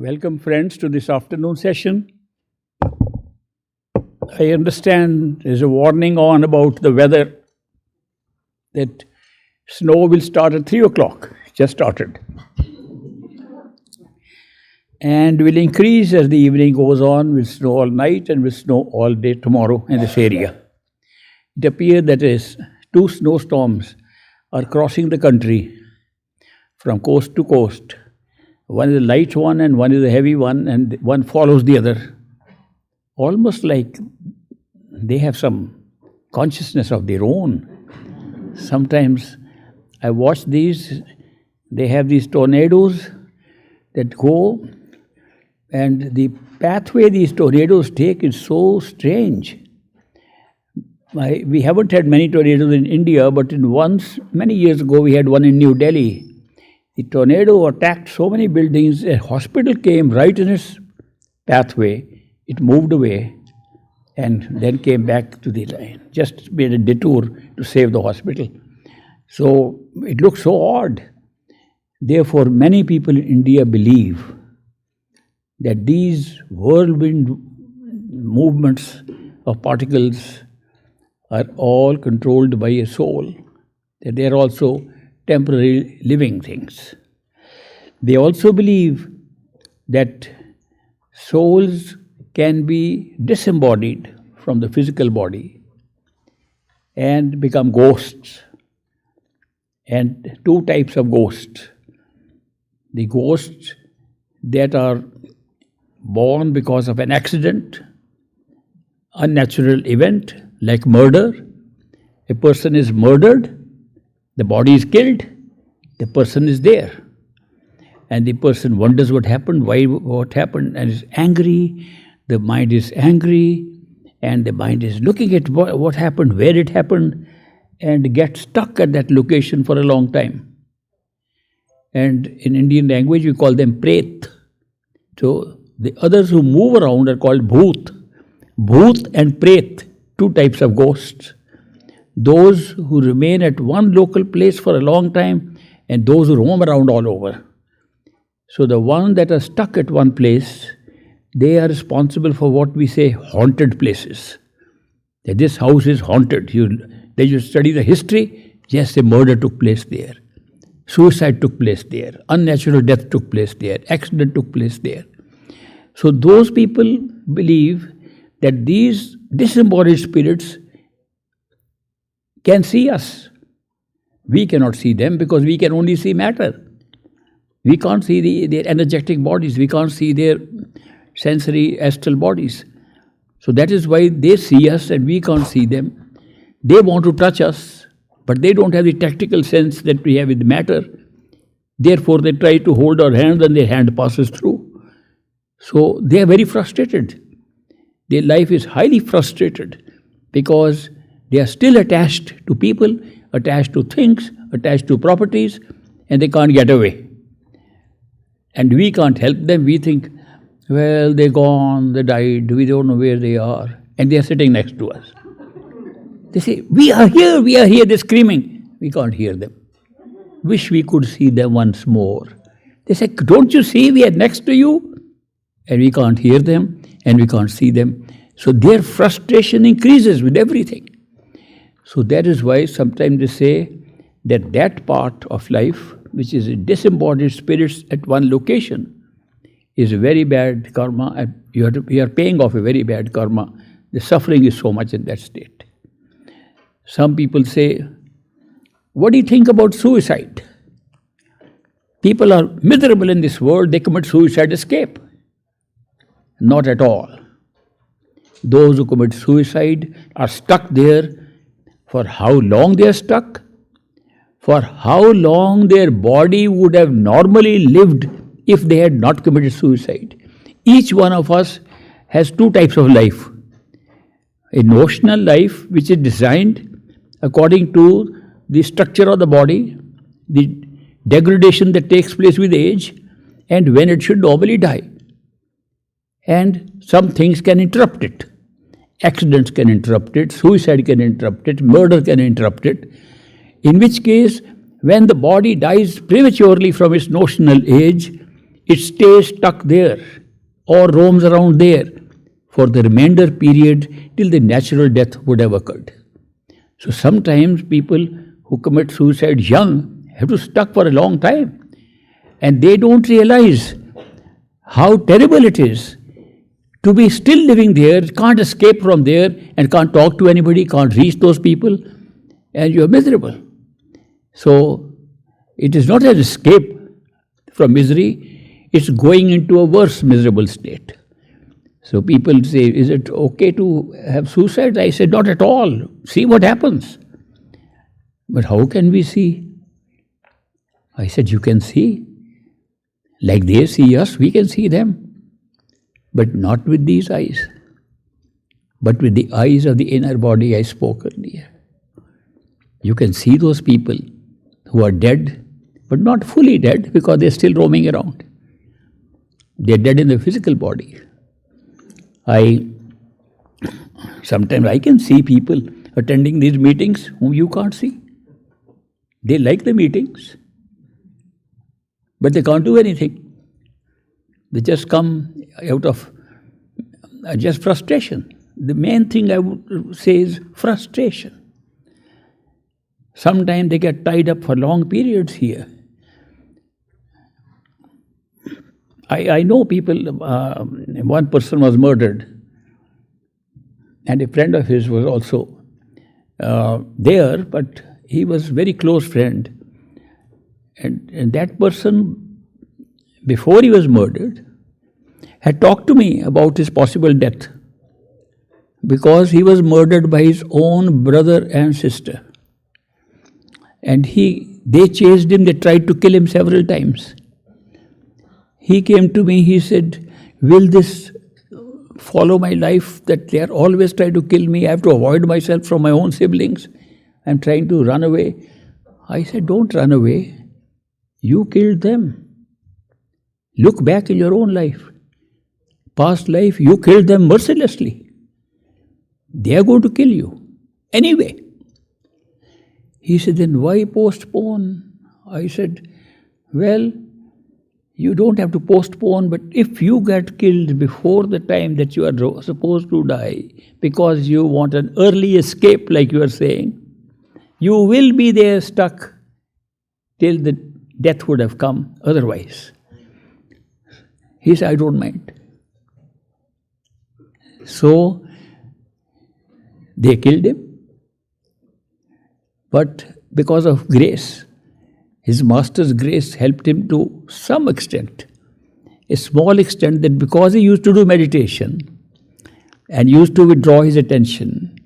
Welcome, friends, to this afternoon session. I understand there's a warning on about the weather that snow will start at 3 o'clock. Just started. And will increase as the evening goes on, will snow all night and will snow all day tomorrow in this area. It appears that two snowstorms are crossing the country from coast to coast. One is a light one and one is a heavy one, and one follows the other. Almost like they have some consciousness of their own. Sometimes I watch these, they have these tornadoes that go, and the pathway these tornadoes take is so strange. We haven't had many tornadoes in India, but many years ago, we had one in New Delhi. The tornado attacked so many buildings, a hospital came right in its pathway. It moved away and then came back to the line. Just made a detour to save the hospital. So it looks so odd. Therefore, many people in India believe that these whirlwind movements of particles are all controlled by a soul, that they are also temporary living things. They also believe that souls can be disembodied from the physical body and become ghosts. And two types of ghosts. The ghosts that are born because of an accident, unnatural event like murder. A person is murdered, the body is killed, the person is there. And the person wonders what happened, what happened, and is angry. The mind is angry, and the mind is looking at what happened, where it happened, and gets stuck at that location for a long time. And in Indian language, we call them pret. So the others who move around are called bhoot. Bhoot and pret, two types of ghosts. Those who remain at one local place for a long time and those who roam around all over. So the ones that are stuck at one place, they are responsible for what we say haunted places. That this house is haunted. They just study the history. Yes, a murder took place there. Suicide took place there. Unnatural death took place there. Accident took place there. So those people believe that these disembodied spirits can see us. We cannot see them because we can only see matter. We can't see their energetic bodies. We can't see their sensory astral bodies. So that is why they see us and we can't see them. They want to touch us, but they don't have the tactile sense that we have with matter. Therefore, they try to hold our hand and their hand passes through. So they are very frustrated. Their life is highly frustrated because they are still attached to people, attached to things, attached to properties, and they can't get away. And we can't help them. We think, well, they're gone, they died, we don't know where they are, and they are sitting next to us. They say, we are here, they're screaming. We can't hear them. Wish we could see them once more. They say, don't you see we are next to you? And we can't hear them, and we can't see them. So their frustration increases with everything. So that is why sometimes they say that part of life, which is disembodied spirits at one location, is a very bad karma, and you are paying off a very bad karma. The suffering is so much in that state. Some people say, what do you think about suicide? People are miserable in this world, they commit suicide, escape. Not at all. Those who commit suicide are stuck there. For how long they are stuck? For how long their body would have normally lived if they had not committed suicide. Each one of us has two types of life. A notional life which is designed according to the structure of the body, the degradation that takes place with age, and when it should normally die. And some things can interrupt it. Accidents can interrupt it, suicide can interrupt it, murder can interrupt it. In which case, when the body dies prematurely from its notional age, it stays stuck there or roams around there for the remainder period till the natural death would have occurred. So sometimes people who commit suicide young have to stuck for a long time, and they don't realize how terrible it is to be still living there, can't escape from there, and can't talk to anybody, can't reach those people, and you're miserable. So it is not an escape from misery, it's going into a worse miserable state. So people say, is it okay to have suicide? I said, not at all. See what happens. But how can we see? I said, you can see. Like they see us, we can see them. But not with these eyes, but with the eyes of the inner body I spoke earlier. You can see those people who are dead, but not fully dead because they're still roaming around. They're dead in the physical body. Sometimes I can see people attending these meetings whom you can't see. They like the meetings, but they can't do anything. They just come out of just frustration. The main thing I would say is frustration. Sometimes they get tied up for long periods here. I know people, one person was murdered, and a friend of his was also there, but he was a very close friend. And that person, before he was murdered, had talked to me about his possible death because he was murdered by his own brother and sister. And they chased him, they tried to kill him several times. He came to me, he said, will this follow my life, that they are always trying to kill me? I have to avoid myself from my own siblings. I'm trying to run away. I said, don't run away. You killed them. Look back in your own life. Past life, you killed them mercilessly. They are going to kill you anyway. He said, then why postpone? I said, well, you don't have to postpone, but if you get killed before the time that you are supposed to die, because you want an early escape, like you are saying, you will be there stuck till the death would have come otherwise. He said, I don't mind. So they killed him. But because of grace, his master's grace helped him to some extent, a small extent, that because he used to do meditation and used to withdraw his attention,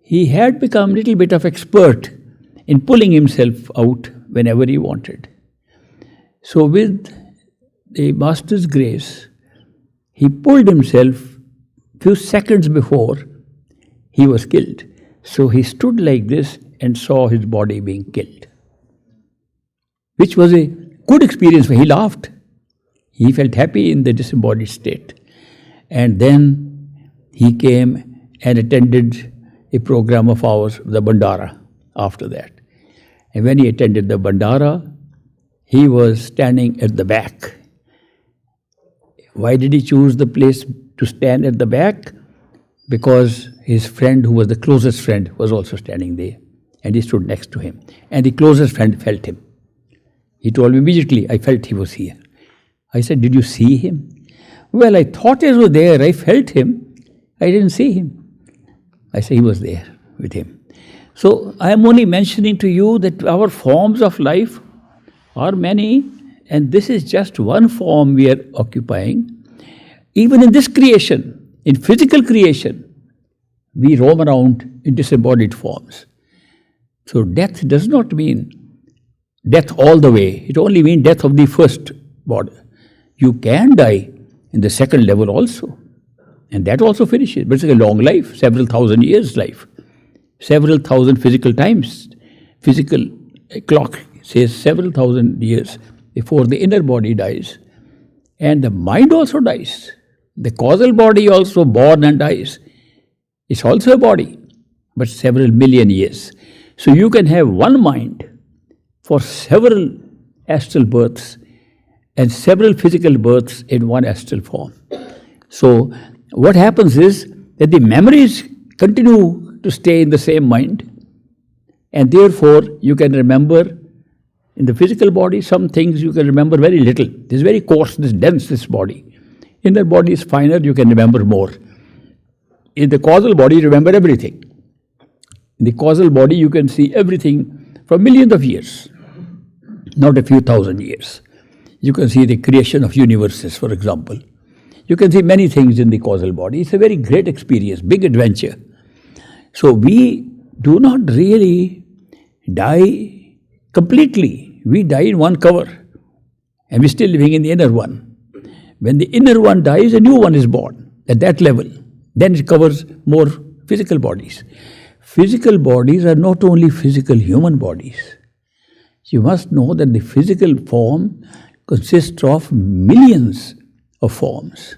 he had become a little bit of expert in pulling himself out whenever he wanted. So with the master's grace, he pulled himself few seconds before he was killed. So he stood like this and saw his body being killed, which was a good experience for him. He laughed. He felt happy in the disembodied state. And then he came and attended a program of ours, the Bandara, after that. And when he attended the Bandara, he was standing at the back. Why did he choose the place to stand at the back? Because his friend, who was the closest friend, was also standing there. And he stood next to him. And the closest friend felt him. He told me immediately, I felt he was here. I said, did you see him? Well, I thought he was there. I felt him. I didn't see him. I said, he was there with him. So I am only mentioning to you that our forms of life are many, and this is just one form we are occupying. Even in this creation, in physical creation, we roam around in disembodied forms. So death does not mean death all the way. It only means death of the first body. You can die in the second level also. And that also finishes. But it's a long life, several thousand years life. Several thousand physical times. Physical clock says several thousand years before the inner body dies. And the mind also dies. The causal body also born and dies. It's also a body, but several million years. So you can have one mind for several astral births, and several physical births in one astral form. So what happens is that the memories continue to stay in the same mind, and therefore you can remember in the physical body some things you can remember very little. This is very coarse, this dense, this body. In the body is finer, you can remember more. In the causal body, you remember everything. In the causal body, you can see everything from millions of years, not a few thousand years. You can see the creation of universes, for example. You can see many things in the causal body. It's a very great experience, big adventure. So we do not really die completely. We die in one cover, and we're still living in the inner one. When the inner one dies, a new one is born at that level. Then it covers more physical bodies. Physical bodies are not only physical human bodies. You must know that the physical form consists of millions of forms.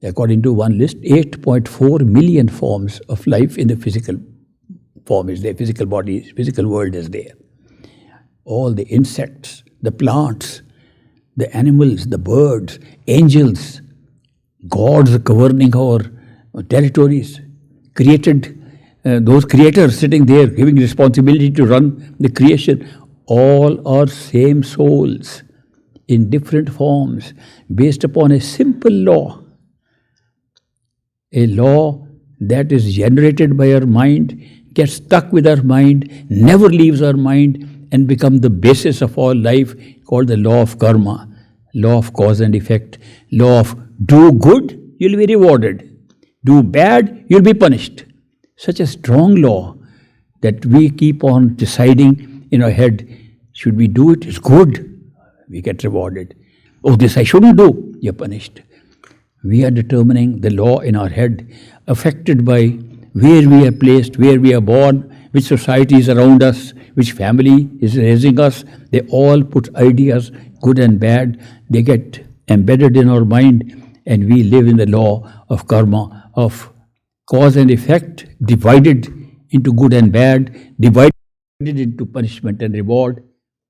According to one list, 8.4 million forms of life in the physical form is there, physical body, physical world is there. All the insects, the plants, the animals, the birds, angels, gods governing our territories, created, those creators sitting there giving responsibility to run the creation, all are same souls in different forms based upon a simple law. A law that is generated by our mind, gets stuck with our mind, never leaves our mind, and become the basis of all life, called the law of karma, law of cause and effect, law of do good, you'll be rewarded. Do bad, you'll be punished. Such a strong law that we keep on deciding in our head, should we do it? It's good, we get rewarded. Oh, this I shouldn't do, you're punished. We are determining the law in our head, affected by where we are placed, where we are born, which society is around us, which family is raising us. They all put ideas, good and bad. They get embedded in our mind, and we live in the law of karma, of cause and effect, divided into good and bad, divided into punishment and reward,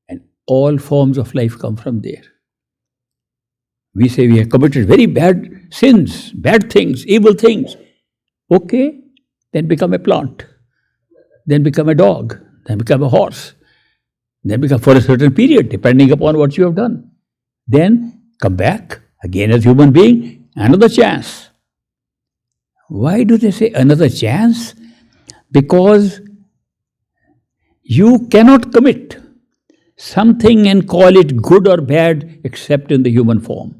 and all forms of life come from there. We say we have committed very bad sins, bad things, evil things. Okay, then become a plant, then become a dog, then become a horse, then become for a certain period, depending upon what you have done. Then come back again as human being, another chance. Why do they say another chance? Because you cannot commit something and call it good or bad except in the human form.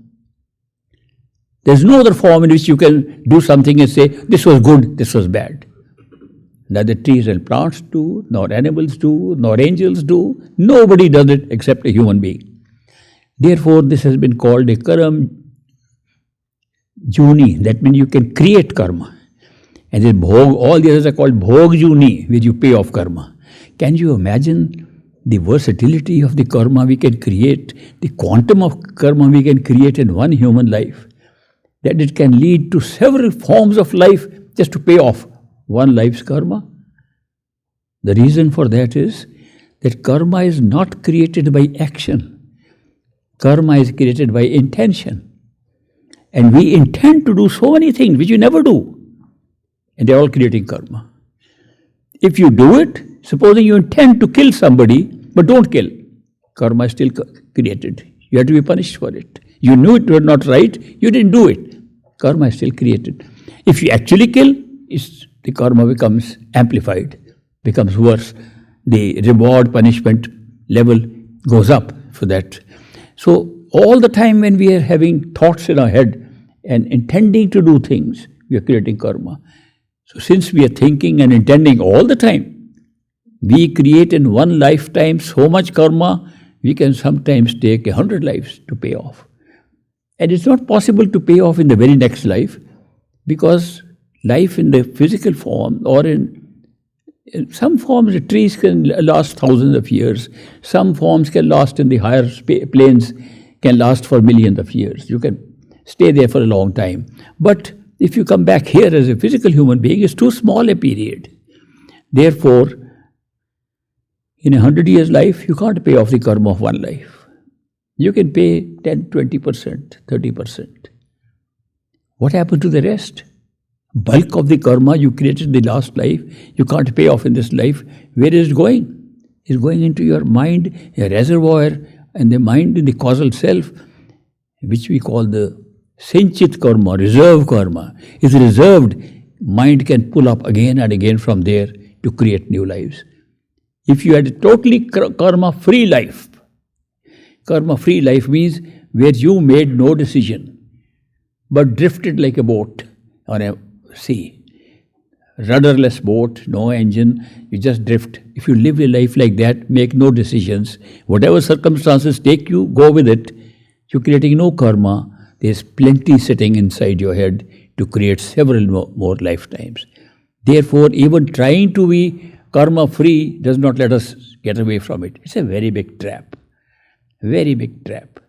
There's no other form in which you can do something and say, this was good, this was bad. Neither trees and plants do, nor animals do, nor angels do. Nobody does it except a human being. Therefore, this has been called a karam juni. That means you can create karma. And then bhog, all the others are called bhog juni, where you pay off karma. Can you imagine the versatility of the karma we can create, the quantum of karma we can create in one human life? That it can lead to several forms of life just to pay off one life's karma. The reason for that is that karma is not created by action. Karma is created by intention. And we intend to do so many things which you never do. And they're all creating karma. If you do it, supposing you intend to kill somebody, but don't kill, karma is still created. You have to be punished for it. You knew it was not right, you didn't do it. Karma is still created. If you actually kill, the karma becomes amplified, becomes worse. The reward punishment level goes up for that. So all the time when we are having thoughts in our head and intending to do things, we are creating karma. So since we are thinking and intending all the time, we create in one lifetime so much karma, we can sometimes take 100 lives to pay off. And it's not possible to pay off in the very next life, because life in the physical form, or in some forms, the trees can last thousands of years. Some forms can last in the higher planes, can last for millions of years. You can stay there for a long time. But if you come back here as a physical human being, it's too small a period. Therefore, in 100 years life, you can't pay off the karma of one life. You can pay 10, 20%, 30%. What happened to the rest? Bulk of the karma you created in the last life, you can't pay off in this life. Where is it going? It's going into your mind, a reservoir, and the mind in the causal self, which we call the Sinchit karma, reserve karma, is reserved. Mind can pull up again and again from there to create new lives. If you had a totally karma-free life means where you made no decision, but drifted like a boat on a sea. Rudderless boat, no engine, you just drift. If you live a life like that, make no decisions, whatever circumstances take you, go with it. You're creating no karma. There's plenty sitting inside your head to create several more lifetimes. Therefore, even trying to be karma-free does not let us get away from it. It's a very big trap. Very big trap.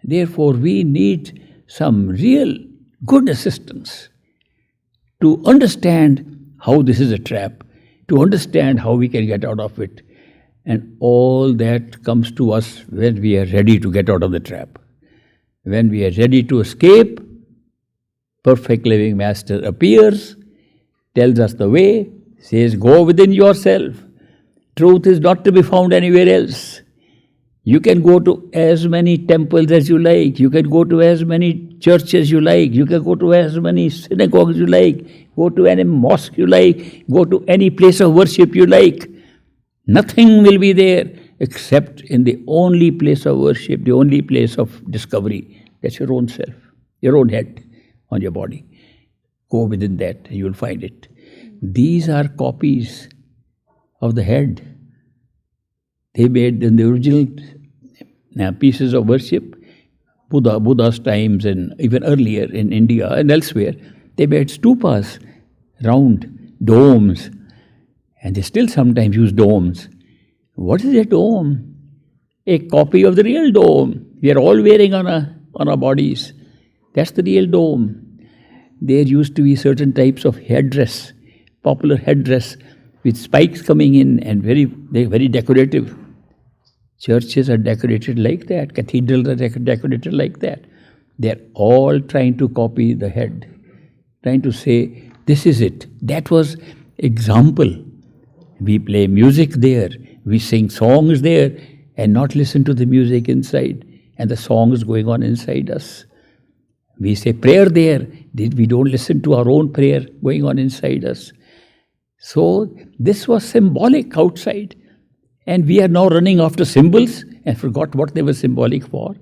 Therefore, we need some real good assistance to understand how this is a trap, to understand how we can get out of it. And all that comes to us when we are ready to get out of the trap. When we are ready to escape, perfect living master appears, tells us the way, says, go within yourself. Truth is not to be found anywhere else. You can go to as many temples as you like. You can go to as many churches you like. You can go to as many synagogues you like. Go to any mosque you like. Go to any place of worship you like. Nothing will be there except in the only place of worship, the only place of discovery. That's your own self, your own head on your body. Go within that, you will find it. These are copies of the head. They made in the original pieces of worship, Buddha's times and even earlier in India and elsewhere, they made stupas, round domes, and they still sometimes use domes. What is a dome? A copy of the real dome. We are all wearing on our bodies. That's the real dome. There used to be certain types of headdress, popular headdress with spikes coming in and they're very decorative. Churches are decorated like that. Cathedrals are decorated like that. They're all trying to copy the head, trying to say, this is it. That was example. We play music there, we sing songs there, and not listen to the music inside and the songs going on inside us. We say prayer there, we don't listen to our own prayer going on inside us. So this was symbolic outside. And we are now running after symbols and forgot what they were symbolic for.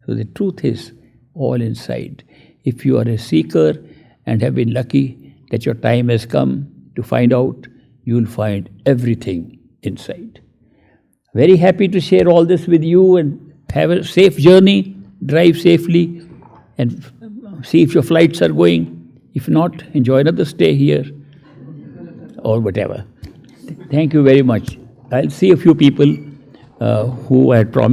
So the truth is all inside. If you are a seeker and have been lucky that your time has come to find out, you will find everything inside. Very happy to share all this with you and have a safe journey, drive safely and see if your flights are going. If not, enjoy another stay here or whatever. Thank you very much. I'll see a few people who I had promised.